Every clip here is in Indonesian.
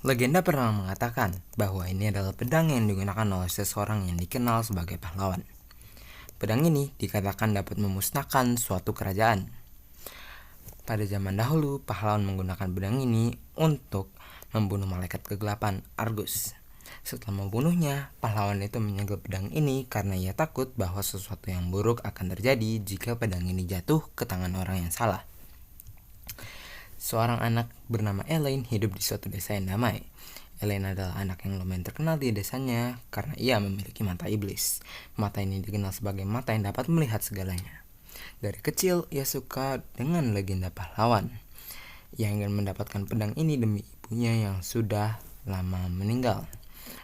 Legenda pernah mengatakan bahwa ini adalah pedang yang digunakan oleh seseorang yang dikenal sebagai pahlawan. Pedang ini dikatakan dapat memusnahkan suatu kerajaan. Pada zaman dahulu, pahlawan menggunakan pedang ini untuk membunuh malaikat kegelapan Argus. Setelah membunuhnya, pahlawan itu menyegel pedang ini karena ia takut bahwa sesuatu yang buruk akan terjadi jika pedang ini jatuh ke tangan orang yang salah. Seorang anak bernama Elaine hidup di suatu desa yang damai. Elaine adalah anak yang lumayan terkenal di desanya karena ia memiliki mata iblis. Mata ini dikenal sebagai mata yang dapat melihat segalanya. Dari kecil, ia suka dengan legenda pahlawan. Ia ingin mendapatkan pedang ini demi ibunya yang sudah lama meninggal.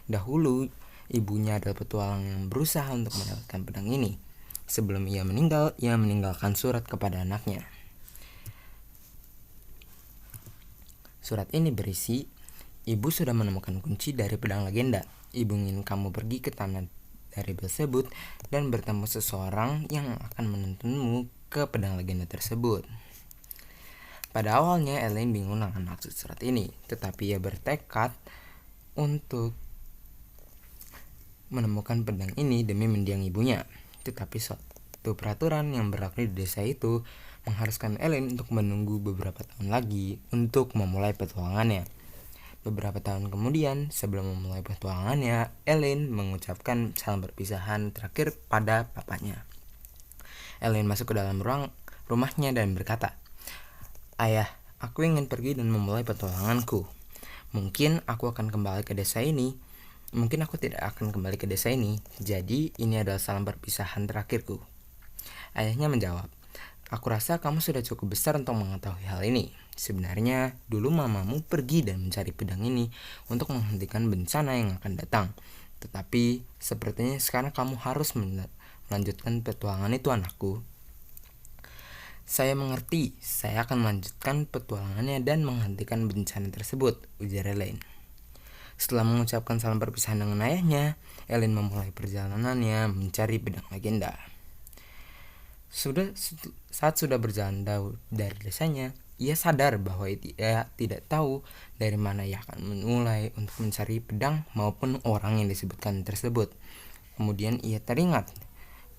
Dahulu, ibunya adalah petualang yang berusaha untuk mendapatkan pedang ini. Sebelum ia meninggal, ia meninggalkan surat kepada anaknya. Surat ini berisi, "Ibu sudah menemukan kunci dari pedang legenda. Ibu ingin kamu pergi ke tanah dari Belzebub dan bertemu seseorang yang akan menuntunmu ke pedang legenda tersebut." Pada awalnya Elaine bingung akan maksud surat ini, tetapi ia bertekad untuk menemukan pedang ini demi mendiang ibunya. Tetapi suatu peraturan yang berlaku di desa itu mengharuskan Elaine untuk menunggu beberapa tahun lagi untuk memulai petualangannya. Beberapa tahun kemudian, sebelum memulai petualangannya, Elaine mengucapkan salam perpisahan terakhir pada papanya. Elaine masuk ke dalam rumahnya dan berkata, "Ayah, aku ingin pergi dan memulai petualanganku. Mungkin aku akan kembali ke desa ini. Mungkin aku tidak akan kembali ke desa ini. Jadi ini adalah salam perpisahan terakhirku." Ayahnya menjawab, "Aku rasa kamu sudah cukup besar untuk mengetahui hal ini. Sebenarnya, dulu mamamu pergi dan mencari pedang ini untuk menghentikan bencana yang akan datang. Tetapi, sepertinya sekarang kamu harus melanjutkan petualangan itu, anakku." "Saya mengerti, saya akan melanjutkan petualangannya dan menghentikan bencana tersebut," ujar Elaine. Setelah mengucapkan salam perpisahan dengan ayahnya, Elaine memulai perjalanannya mencari pedang legenda. Saat sudah berjalan dari desanya, ia sadar bahwa ia tidak tahu dari mana ia akan memulai untuk mencari pedang maupun orang yang disebutkan tersebut. Kemudian ia teringat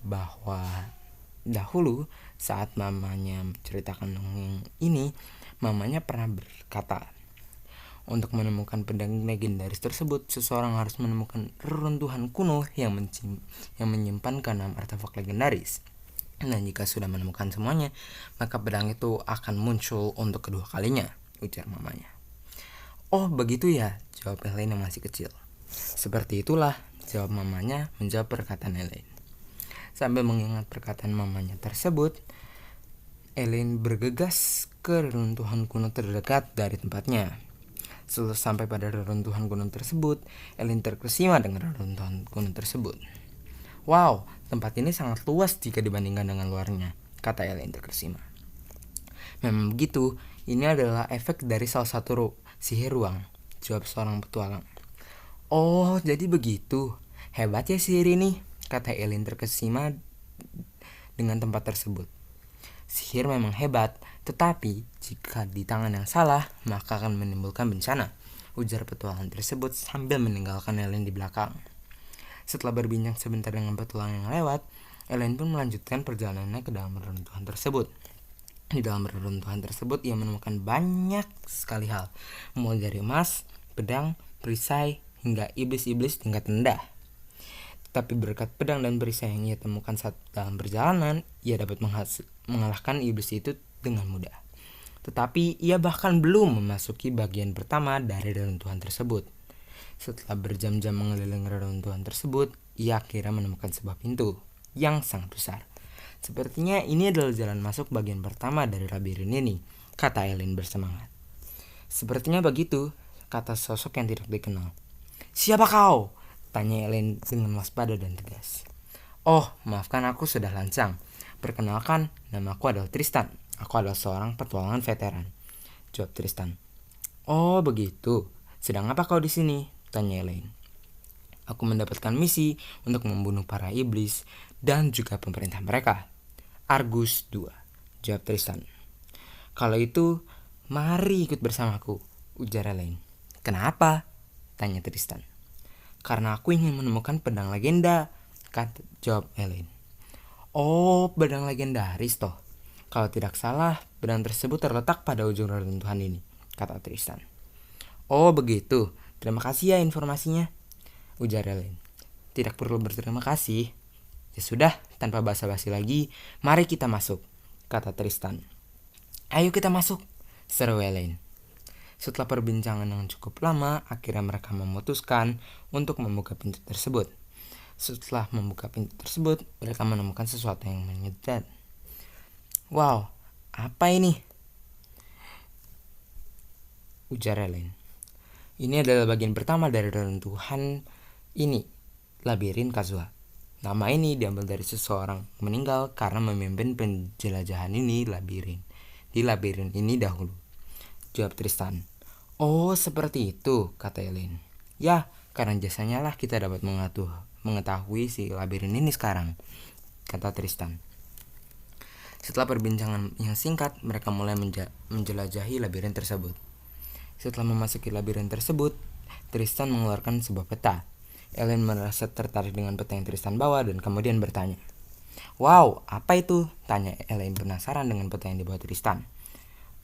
bahwa dahulu saat mamanya menceritakan dongeng ini, mamanya pernah berkata, untuk menemukan pedang legendaris tersebut, seseorang harus menemukan reruntuhan kuno yang menyimpan ke-6 artefak legendaris. Dan jika sudah menemukan semuanya, maka pedang itu akan muncul untuk kedua kalinya, ujar mamanya. "Oh, begitu ya," jawab Elaine yang masih kecil. "Seperti itulah," jawab mamanya menjawab perkataan Elaine. Sambil mengingat perkataan mamanya tersebut, Elaine bergegas ke reruntuhan kuno terdekat dari tempatnya. Setelah sampai pada reruntuhan kuno tersebut, Elaine terkesima dengan reruntuhan kuno tersebut. "Wow, tempat ini sangat luas jika dibandingkan dengan luarnya," kata Elaine terkesima. "Memang begitu, ini adalah efek dari salah satu sihir ruang," jawab seorang petualang. "Oh, jadi begitu. Hebat ya sihir ini," kata Elaine terkesima dengan tempat tersebut. "Sihir memang hebat, tetapi jika di tangan yang salah, maka akan menimbulkan bencana," ujar petualang tersebut sambil meninggalkan Elaine di belakang. Setelah berbincang sebentar dengan petualang yang lewat, Elaine pun melanjutkan perjalanannya ke dalam reruntuhan tersebut. Di dalam reruntuhan tersebut, ia menemukan banyak sekali hal, mulai dari emas, pedang, perisai, hingga iblis-iblis tingkat rendah. Tapi berkat pedang dan perisai yang ia temukan saat dalam perjalanan, ia dapat mengalahkan iblis itu dengan mudah. Tetapi ia bahkan belum memasuki bagian pertama dari reruntuhan tersebut. Setelah berjam-jam mengelilingi reruntuhan tersebut, ia akhirnya menemukan sebuah pintu yang sangat besar. "Sepertinya ini adalah jalan masuk bagian pertama dari labirin ini," kata Elaine bersemangat. "Sepertinya begitu," kata sosok yang tidak dikenal. "Siapa kau?" tanya Elaine dengan waspada dan tegas. "Oh, maafkan aku sudah lancang. Perkenalkan, nama aku adalah Tristan. Aku adalah seorang petualangan veteran," jawab Tristan. "Oh, begitu. Sedang apa kau di sini?" tanya Elaine. "Aku mendapatkan misi untuk membunuh para iblis dan juga pemerintah mereka. Argus II," jawab Tristan. "Kalau itu, mari ikut bersamaku," ujar Elaine. Kenapa? Tanya Tristan. Karena aku ingin menemukan pedang legenda, jawab Elaine. Oh, pedang legendaris toh. Kalau tidak salah, pedang tersebut terletak pada ujung reruntuhan ini, kata Tristan. Oh begitu, terima kasih ya informasinya, ujar Elaine. Tidak perlu berterima kasih. Ya sudah, tanpa basa-basi lagi, mari kita masuk, kata Tristan. Ayo kita masuk, seru Elaine. Setelah perbincangan yang cukup lama, akhirnya mereka memutuskan untuk membuka pintu tersebut. Setelah membuka pintu tersebut, mereka menemukan sesuatu yang mengejutkan. Wow, apa ini? Ujar Elaine. Ini adalah bagian pertama dari reruntuhan ini, labirin Kazuha. Nama ini diambil dari seseorang meninggal karena memimpin penjelajahan ini di labirin ini dahulu, jawab Tristan. Oh seperti itu, kata Elaine. Ya, karena jasanya lah kita dapat mengetahui si labirin ini sekarang, kata Tristan. Setelah perbincangan yang singkat, mereka mulai menjelajahi labirin tersebut. Setelah memasuki labirin tersebut, Tristan mengeluarkan sebuah peta. Elaine merasa tertarik dengan peta yang Tristan bawa dan kemudian bertanya. Wow, apa itu? Tanya Elaine penasaran dengan peta yang dibawa Tristan.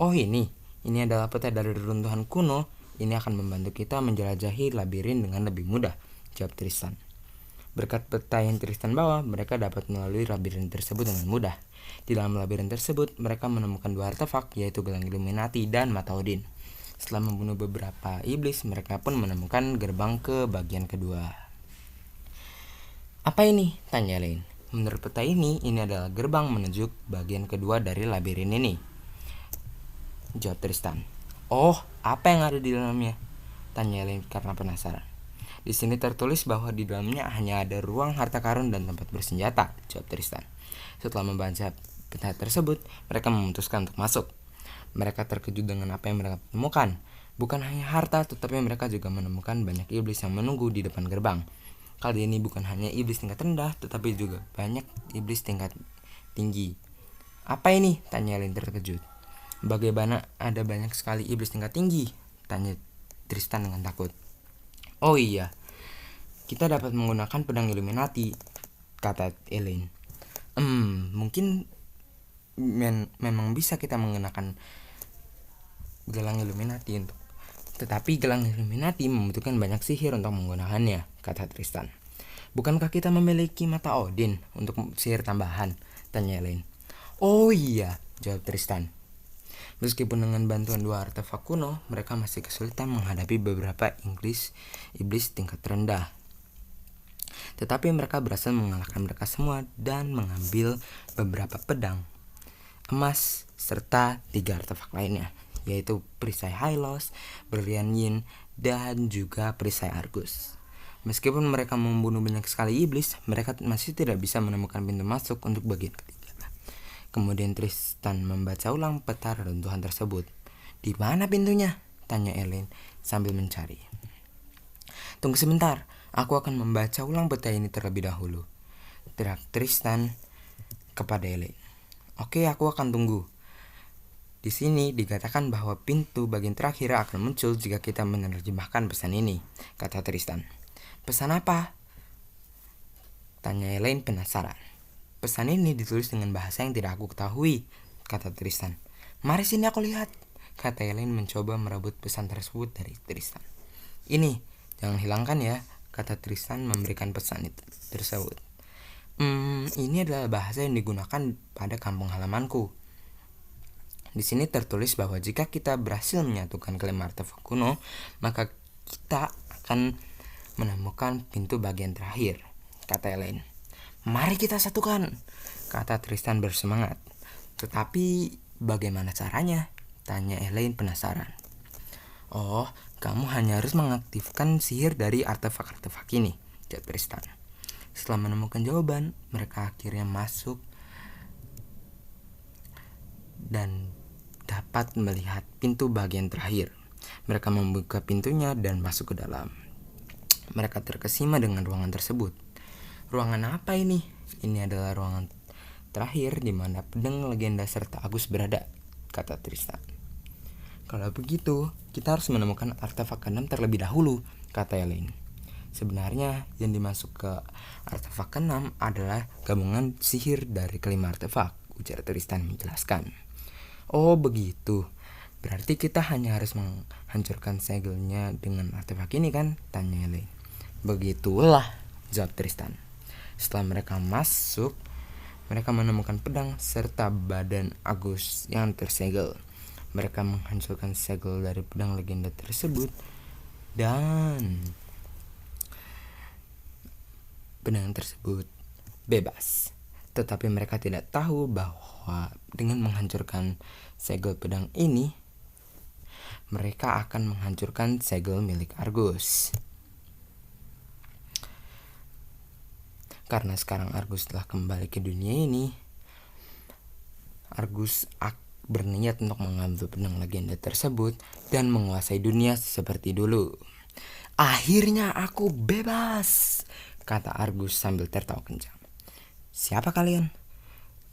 Oh ini adalah peta dari reruntuhan kuno. Ini akan membantu kita menjelajahi labirin dengan lebih mudah, jawab Tristan. Berkat peta yang Tristan bawa, mereka dapat melalui labirin tersebut dengan mudah. Di dalam labirin tersebut, mereka menemukan dua artefak, yaitu gelang Illuminati dan mata Odin. Setelah membunuh beberapa iblis, mereka pun menemukan gerbang ke bagian kedua. Apa ini? Tanya Elaine. Menurut peta ini adalah gerbang menuju bagian kedua dari labirin ini, jawab Tristan. Oh, apa yang ada di dalamnya? Tanya Elaine karena penasaran. Di sini tertulis bahwa di dalamnya hanya ada ruang harta karun dan tempat bersenjata, jawab Tristan. Setelah membaca peta tersebut, mereka memutuskan untuk masuk. Mereka terkejut dengan apa yang mereka temukan. Bukan hanya harta, tetapi mereka juga menemukan banyak iblis yang menunggu di depan gerbang. Kali ini bukan hanya iblis tingkat rendah, tetapi juga banyak iblis tingkat tinggi. Apa ini? Tanya Elaine terkejut. Bagaimana ada banyak sekali iblis tingkat tinggi? Tanya Tristan dengan takut. Oh iya, kita dapat menggunakan pedang Illuminati, kata Elaine. Mungkin memang bisa kita menggunakan gelang Illuminati tetapi gelang Illuminati membutuhkan banyak sihir untuk menggunakannya, kata Tristan. Bukankah kita memiliki mata Odin untuk sihir tambahan? Tanya Elaine. Oh iya, jawab Tristan. Meskipun dengan bantuan dua artefak kuno, mereka masih kesulitan menghadapi beberapa iblis tingkat rendah. Tetapi mereka berhasil mengalahkan mereka semua dan mengambil beberapa pedang, emas, serta 3 artefak lainnya, yaitu perisai Hylos, berlian Yin, dan juga perisai Argus. Meskipun mereka membunuh banyak sekali iblis, mereka masih tidak bisa menemukan pintu masuk untuk bagian ketiga. Kemudian Tristan membaca ulang peta reruntuhan tersebut. Di mana pintunya? Tanya Elaine sambil mencari. Tunggu sebentar, aku akan membaca ulang peta ini terlebih dahulu, teriak Tristan kepada Elaine. Oke, aku akan tunggu. Di sini dikatakan bahwa pintu bagian terakhir akan muncul jika kita menerjemahkan pesan ini, kata Tristan. Pesan apa? Tanya Elaine penasaran. Pesan ini ditulis dengan bahasa yang tidak aku ketahui, kata Tristan. Mari sini aku lihat, kata Elaine mencoba merebut pesan tersebut dari Tristan. Ini, jangan hilangkan ya, kata Tristan memberikan pesan itu tersebut. Ini adalah bahasa yang digunakan pada kampung halamanku. Di sini tertulis bahwa jika kita berhasil menyatukan kelima artefak kuno, maka kita akan menemukan pintu bagian terakhir, kata Elaine. Mari kita satukan, kata Tristan bersemangat. Tetapi bagaimana caranya? Tanya Elaine penasaran. Oh, kamu hanya harus mengaktifkan sihir dari artefak-artefak ini, jawab Tristan. Setelah menemukan jawaban, mereka akhirnya masuk dan dapat melihat pintu bagian terakhir. Mereka membuka pintunya dan masuk ke dalam. Mereka terkesima dengan ruangan tersebut. Ruangan apa ini? Ini adalah ruangan terakhir di mana pedang legenda serta Argus berada, kata Tristan. Kalau begitu, Kita harus menemukan artefak keenam terlebih dahulu, kata Elaine. Sebenarnya yang dimasuk ke artefak keenam adalah gabungan sihir dari kelima artefak, ujar Tristan menjelaskan. Oh begitu, berarti kita hanya harus menghancurkan segelnya dengan artefak ini kan? Tanya Elaine. Begitulah, jawab Tristan. Setelah mereka masuk, mereka menemukan pedang serta badan Argus yang tersegel. Mereka menghancurkan segel dari pedang legenda tersebut dan pedang tersebut bebas. Tetapi mereka tidak tahu bahwa dengan menghancurkan segel pedang ini, mereka akan menghancurkan segel milik Argus. Karena sekarang Argus telah kembali ke dunia ini, Argus berniat untuk mengambil pedang legenda tersebut dan menguasai dunia seperti dulu. Akhirnya aku bebas, kata Argus sambil tertawa kencang. Siapa kalian?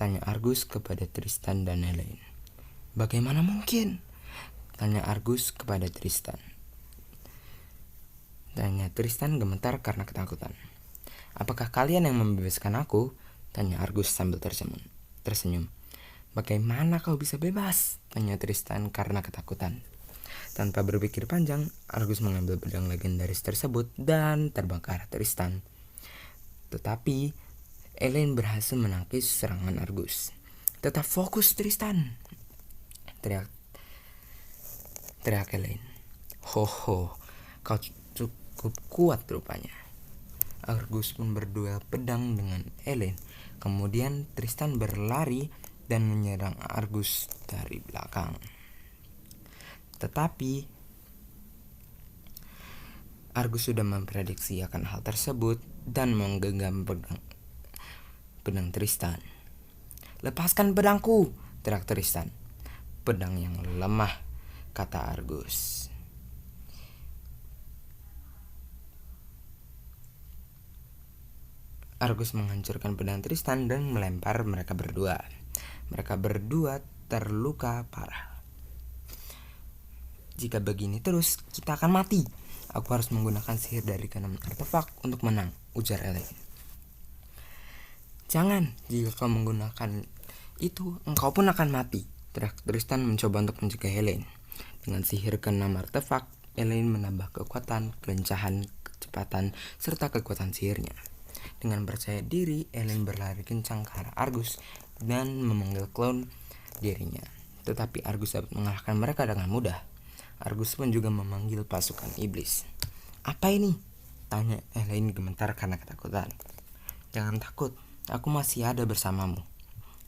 Tanya Argus kepada Tristan dan Elaine. Bagaimana mungkin? Tanya Argus kepada Tristan. Tanya Tristan gemetar karena ketakutan. Apakah kalian yang membebaskan aku? Tanya Argus sambil tersenyum. Bagaimana kau bisa bebas? Tanya Tristan karena ketakutan. Tanpa berpikir panjang, Argus mengambil pedang legendaris tersebut dan terbang ke arah Tristan. Tetapi Elaine berhasil menangkis serangan Argus. Tetap fokus Tristan, teriak Elaine. Ho, kau cukup kuat rupanya. Argus pun berduel pedang dengan Elaine. Kemudian Tristan berlari dan menyerang Argus dari belakang. Tetapi Argus sudah memprediksi akan hal tersebut dan menggenggam pedang Tristan. Lepaskan pedangku, teriak Tristan. Pedang yang lemah, kata Argus. Argus menghancurkan pedang Tristan dan melempar mereka berdua. Mereka berdua terluka parah. Jika begini terus, kita akan mati. Aku harus menggunakan sihir dari keenam artefak untuk menang, ujar Elaine. Jangan, jika kau menggunakan itu, engkau pun akan mati, teriak Tristan mencoba untuk mencegah Elaine. Dengan sihir keenam artefak, Elaine menambah kekuatan, kelincahan, kecepatan, serta kekuatan sihirnya. Dengan percaya diri, Elaine berlari kencang ke arah Argus dan memanggil klon dirinya. Tetapi Argus dapat mengalahkan mereka dengan mudah. Argus pun juga memanggil pasukan iblis. Apa ini? Tanya Elaine gemetar karena ketakutan. Jangan takut, aku masih ada bersamamu,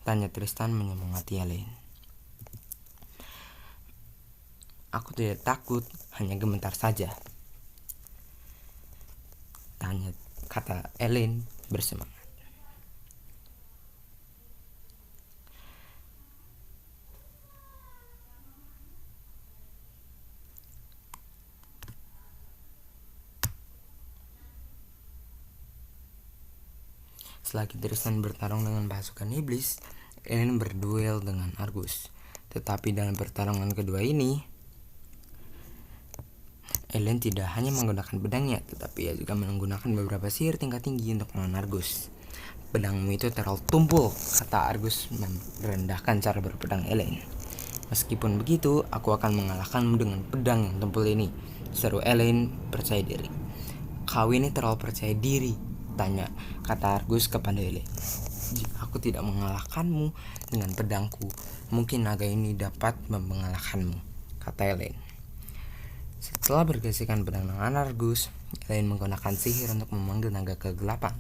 tanya Tristan menyemangati Elaine. Aku tidak takut, hanya gemetar saja, kata Elaine bersemangat. Selagi Tristan bertarung dengan pasukan iblis, Elaine berduel dengan Argus. Tetapi dalam pertarungan kedua ini, Elaine tidak hanya menggunakan pedangnya, tetapi ia juga menggunakan beberapa sihir tingkat tinggi untuk melawan Argus. Pedangmu itu terlalu tumpul, kata Argus merendahkan cara berpedang Elaine. Meskipun begitu, aku akan mengalahkanmu dengan pedang yang tumpul ini, seru Elaine percaya diri. Kau ini terlalu percaya diri, kata Argus kepada Elaine. Jika aku tidak mengalahkanmu dengan pedangku, mungkin naga ini dapat mengalahkanmu, kata Elaine. Setelah bergesekan pedang dengan Argus, Elaine menggunakan sihir untuk memanggil naga kegelapan.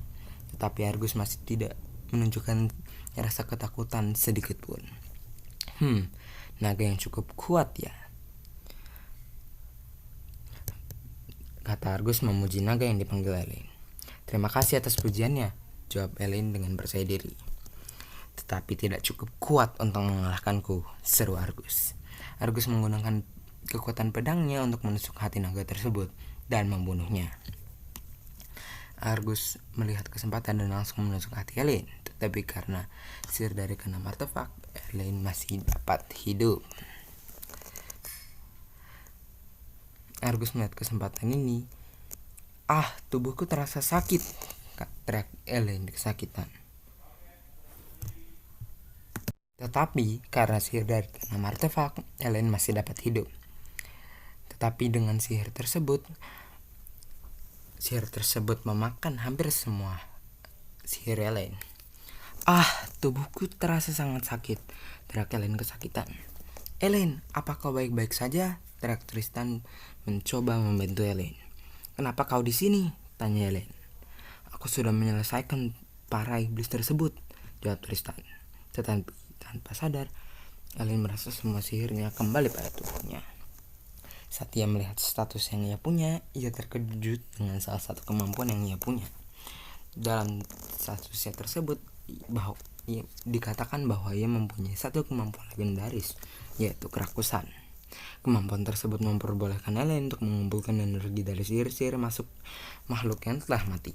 Tetapi Argus masih tidak menunjukkan rasa ketakutan sedikit pun. Naga yang cukup kuat ya, kata Argus memuji naga yang dipanggil Elaine. Terima kasih atas pujiannya, jawab Elaine dengan percaya diri. Tetapi tidak cukup kuat untuk mengalahkanku, seru Argus. Argus menggunakan kekuatan pedangnya untuk menusuk hati naga tersebut dan membunuhnya. Argus melihat kesempatan dan langsung menusuk hati Elaine. Tetapi karena sihir dari keenam artefak, Elaine masih dapat hidup. Argus melihat kesempatan ini. Tubuhku terasa sakit, teriak Elaine kesakitan. Tetapi karena sihir dari tanam artefak, Elaine masih dapat hidup. Tetapi dengan sihir tersebut memakan hampir semua sihir Elaine. Tubuhku terasa sangat sakit, teriak Elaine kesakitan. Elaine, apa kau baik-baik saja? Teriak Tristan mencoba membantu Elaine. Kenapa kau di sini? Tanya Elaine. Aku sudah menyelesaikan para iblis tersebut, jawab Tristan. Tetapi tanpa sadar, Elaine merasa semua sihirnya kembali pada tubuhnya. Saat ia melihat status yang ia punya, ia terkejut dengan salah satu kemampuan yang ia punya. Dalam statusnya tersebut, dikatakan bahwa ia mempunyai satu kemampuan legendaris, yaitu kerakusan. Kemampuan tersebut memperbolehkan Elaine untuk mengumpulkan energi dari sihir-sihir masuk makhluk yang telah mati.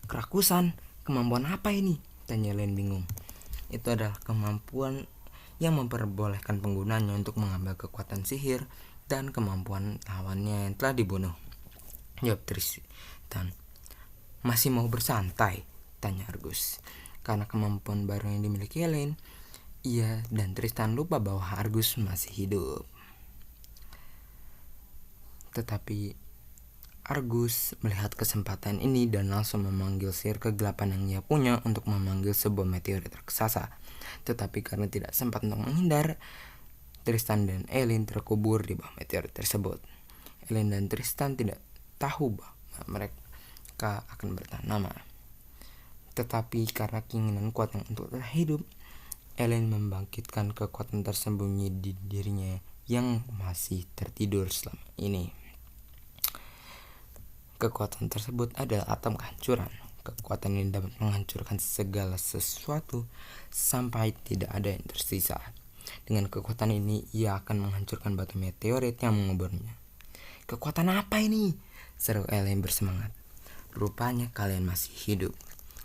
Kerakusan? Kemampuan apa ini? Tanya Elaine bingung. Itu adalah kemampuan yang memperbolehkan penggunanya untuk mengambil kekuatan sihir dan kemampuan lawannya yang telah dibunuh, jawab Tristan. Masih mau bersantai? Tanya Argus. Karena kemampuan baru yang dimiliki Elaine, ia dan Tristan lupa bahwa Argus masih hidup. Tetapi Argus melihat kesempatan ini dan langsung memanggil sihir kegelapan yang ia punya untuk memanggil sebuah meteorit raksasa. Tetapi karena tidak sempat untuk menghindar, Tristan dan Elaine terkubur di bawah meteorit tersebut. Elaine dan Tristan tidak tahu bahwa mereka akan bertahan lama. Tetapi karena keinginan kuat untuk tetap hidup, Elaine membangkitkan kekuatan tersembunyi di dirinya yang masih tertidur selama ini. Kekuatan tersebut adalah atom kehancuran. Kekuatan ini dapat menghancurkan segala sesuatu sampai tidak ada yang tersisa. Dengan kekuatan ini, ia akan menghancurkan batu meteorit yang menguburnya. Kekuatan apa ini? Seru Elaine bersemangat. Rupanya kalian masih hidup,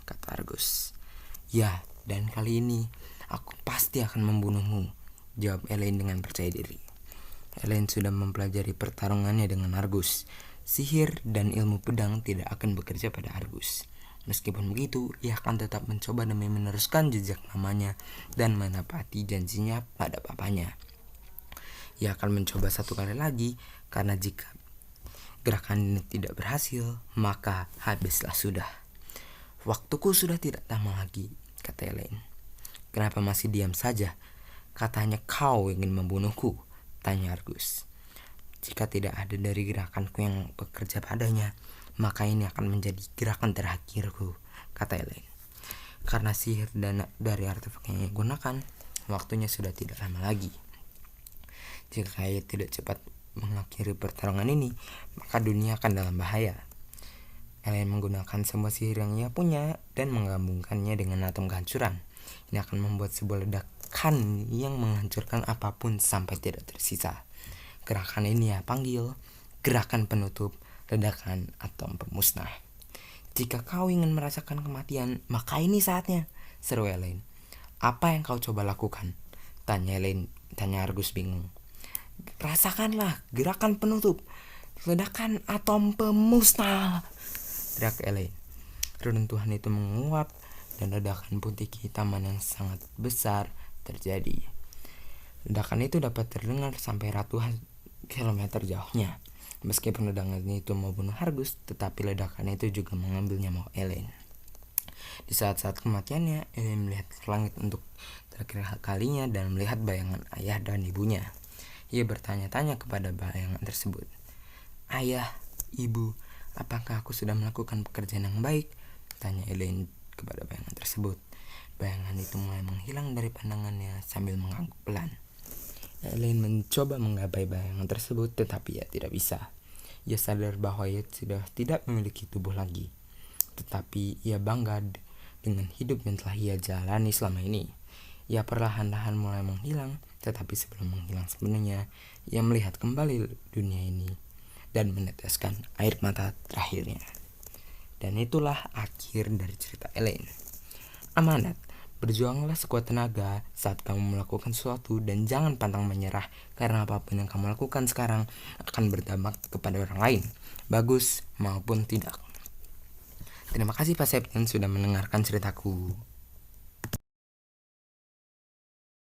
kata Argus. Ya, dan kali ini aku pasti akan membunuhmu, jawab Elaine dengan percaya diri. Elaine sudah mempelajari pertarungannya dengan Argus. Sihir dan ilmu pedang tidak akan bekerja pada Argus. Meskipun begitu, ia akan tetap mencoba demi meneruskan jejak namanya dan menepati janjinya pada papanya. Ia akan mencoba satu kali lagi, karena jika gerakan ini tidak berhasil, maka habislah sudah. Waktuku sudah tidak lama lagi, kata Elaine. Kenapa masih diam saja? Katanya kau ingin membunuhku, tanya Argus. Jika tidak ada dari gerakanku yang bekerja padanya, maka ini akan menjadi gerakan terakhirku, kata Elaine. Karena sihir dan dari artefak yang ia gunakan, waktunya sudah tidak lama lagi. Jika ia tidak cepat mengakhiri pertarungan ini, maka dunia akan dalam bahaya. Elaine menggunakan semua sihir yang ia punya dan menggabungkannya dengan atom kehancuran. Ini akan membuat sebuah ledakan yang menghancurkan apapun sampai tidak tersisa. Gerakan ini ia panggil gerakan penutup ledakan atom pemusnah. Jika kau ingin merasakan kematian, maka ini saatnya, seru Elaine. Apa yang kau coba lakukan? Tanya Argus bingung. Rasakanlah gerakan penutup ledakan atom pemusnah, teriak Elaine. Reruntuhan itu menguap dan ledakan putih kehitaman yang sangat besar terjadi. Ledakan itu dapat terdengar sampai ratusan kilometer jauhnya. Meskipun ledakan itu membunuh Argus, tetapi ledakan itu juga mengambil nyawa Elaine. Di saat-saat kematiannya, Elaine melihat ke langit untuk terakhir kalinya dan melihat bayangan ayah dan ibunya. Ia bertanya-tanya kepada bayangan tersebut. Ayah, ibu, apakah aku sudah melakukan pekerjaan yang baik? Tanya Elaine kepada bayangan tersebut. Bayangan itu mulai menghilang dari pandangannya sambil mengangguk pelan. Elaine mencoba menggapai bayangan tersebut, tetapi ia tidak bisa. Ia sadar bahwa ia sudah tidak memiliki tubuh lagi. Tetapi ia bangga dengan hidup yang telah ia jalani selama ini. Ia perlahan-lahan mulai menghilang, tetapi sebelum menghilang sebenarnya, ia melihat kembali dunia ini dan meneteskan air mata terakhirnya. Dan itulah akhir dari cerita Elaine. Amanat, Berjuanglah sekuat tenaga saat kamu melakukan sesuatu dan jangan pantang menyerah, karena apapun yang kamu lakukan sekarang akan berdampak kepada orang lain, bagus maupun tidak. Terima kasih Pak Septian sudah mendengarkan ceritaku.